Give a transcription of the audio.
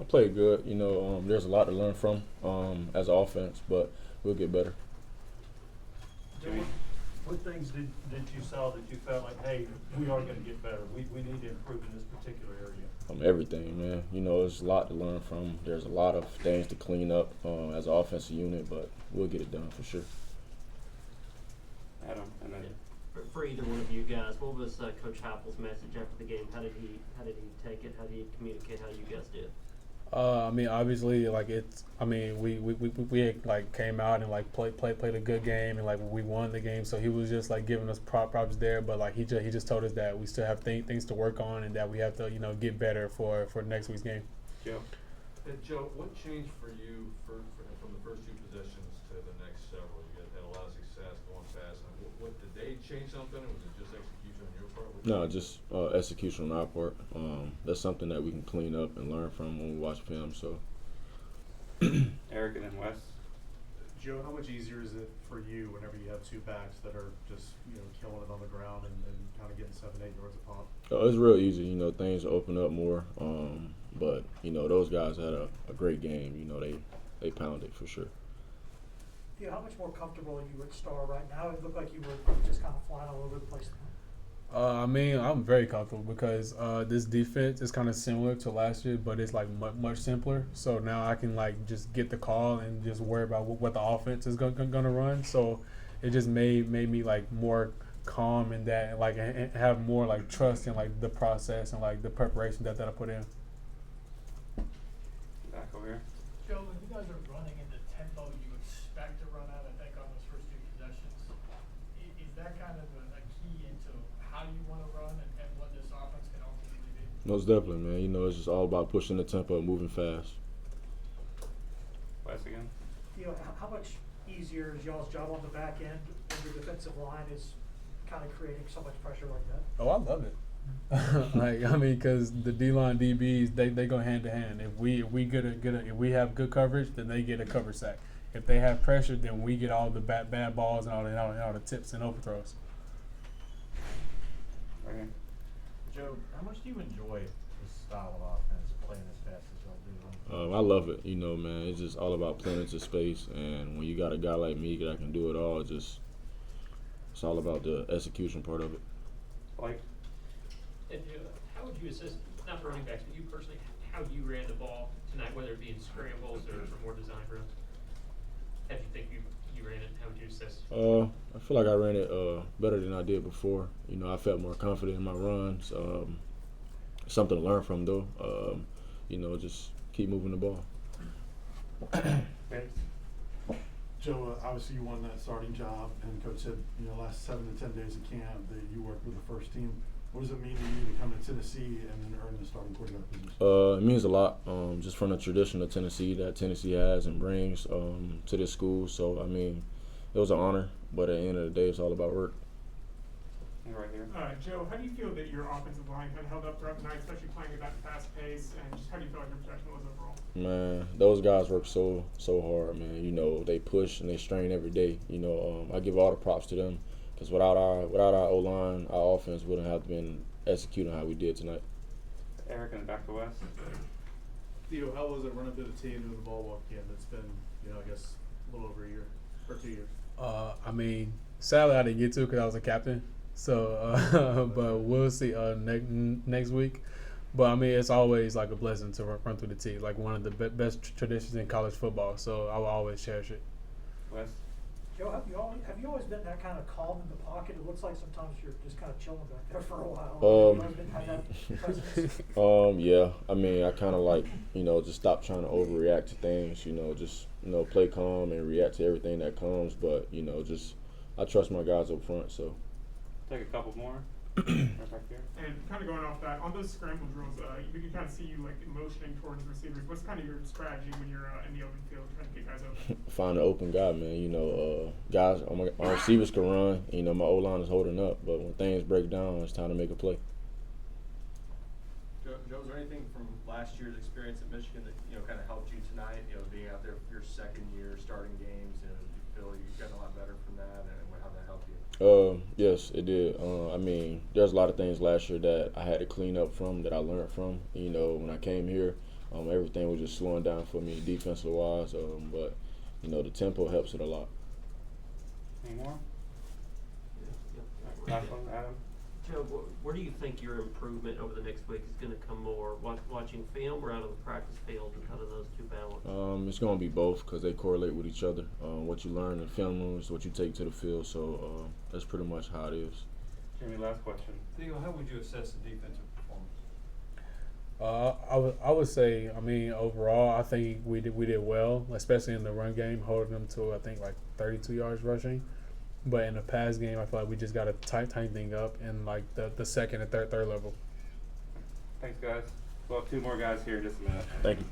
played good. There's a lot to learn from as an offense, but we'll get better. What things did you saw that you felt like, hey, we are going to get better? We need to improve in this particular area. Everything, man. There's a lot to learn from. There's a lot of things to clean up as an offensive unit, but we'll get it done for sure. Adam, and then for either one of you guys, what was Coach Heupel's message after the game? How did he take it? How did he communicate how you guys did? Obviously, we had, came out and played a good game, and we won the game. So he was just giving us props there, but he just told us that we still have things to work on and that we have to get better for next week's game. Joe. Joe, what changed for you from the first two possessions to the next several? You guys had a lot of success going fast. What did they change something, or was it just execution on your part? No, just execution on our part. That's something that we can clean up and learn from when we watch film. So, Eric and then Wes. Joe, how much easier is it for you whenever you have two backs that are just killing it on the ground and kind of getting 7-8 yards a pop? It's real easy. Things open up more. But those guys had a great game. They pounded for sure. Yeah, how much more comfortable are you at Star right now? It looked like you were just kind of flying all over the place. I'm very comfortable because this defense is kind of similar to last year, but it's much simpler. So now I can just get the call and just worry about what the offense is going to run. So it just made me more calm in that, and have more trust in the process and the preparation that I put in. Back over here. Joe, when you guys are running in the tempo you expect to run at, I think on those first two possessions, is that kind of a key into how you want to run and what this offense can ultimately be? Most definitely, man. It's just all about pushing the tempo and moving fast. Wes again. How much easier is y'all's job on the back end when your defensive line is kind of creating so much pressure like that? Oh, I love it. Because the D-line DBs, they go hand to hand. If we have good coverage, then they get a cover sack. If they have pressure, then we get all the bad balls and all the tips and overthrows. Okay. Joe, how much do you enjoy this style of offense, playing as fast as y'all do? I love it. Man, it's just all about playing into space. And when you got a guy like me that can do it all, it's all about the execution part of it. Like. And how would you assess, not the running backs, but you personally, how you ran the ball tonight, whether it be in scrambles or more design runs? How do you think you ran it? How would you assess? I feel like I ran it better than I did before. I felt more confident in my runs. Something to learn from, though. Just keep moving the ball. Joe, obviously you won that starting job, and Coach said, last 7 to 10 days of camp that you worked with the first team. What does it mean to you to come to Tennessee and then earn the starting quarterback position? It means a lot, just from the tradition of Tennessee that Tennessee has and brings to this school. So, it was an honor, but at the end of the day, it's all about work. Right here. Joe, how do you feel that your offensive line kind of held up throughout the night, especially playing at that fast pace, and just how do you feel like your protection was overall? Man, those guys work so hard, man. They push and they strain every day. I give all the props to them. Because without our O-line, our offense wouldn't have been executing how we did tonight. Eric and back to Wes. Theo, how was it running through the team doing the ball walk again? It's been, I guess, a little over a year or 2 years. Sadly I didn't get to because I was a captain. So, but we'll see next week. But it's always a blessing to run through the team, one of the best traditions in college football. So I will always cherish it. Wes. Joe, have you always been that kind of calm in the pocket? It looks like sometimes you're just kind of chilling back there for a while. Have you always been had that presence? Yeah. I kind of just stop trying to overreact to things. Just play calm and react to everything that comes. But I trust my guys up front. So take a couple more. Right back here. And kind of going off that, on those scramble drills, we can kind of see you motioning towards receivers. What's kind of your strategy when you're in the open field trying to get guys open? Find an open guy, man. Guys, our receivers can run. My O-line is holding up. But when things break down, it's time to make a play. Joe, is there anything from last year's experience at Michigan that kind of helped you tonight? Being out there for your second year, starting games, you feel you've gotten a lot better from that, and how that helped you? Yes, it did. There's a lot of things last year that I had to clean up from, that I learned from. When I came here, everything was just slowing down for me defensively wise. But you know, the tempo helps it a lot. Any more? Yeah. Last one, Adam? Joe, where do you think your improvement over the next week is going to come more? Watching film or out of the practice field, and how do those two balance? It's going to be both because they correlate with each other. What you learn in film rooms, what you take to the field. So that's pretty much how it is. Jimmy, last question. Theo, how would you assess the defensive performance? I would say, I mean, overall, I think we did well, especially in the run game, holding them to I think like 32 yards rushing. But in the pass game, I feel like we just got to tighten things up in like the second and third level. Thanks, guys. We'll have two more guys here in just a minute. Thank you.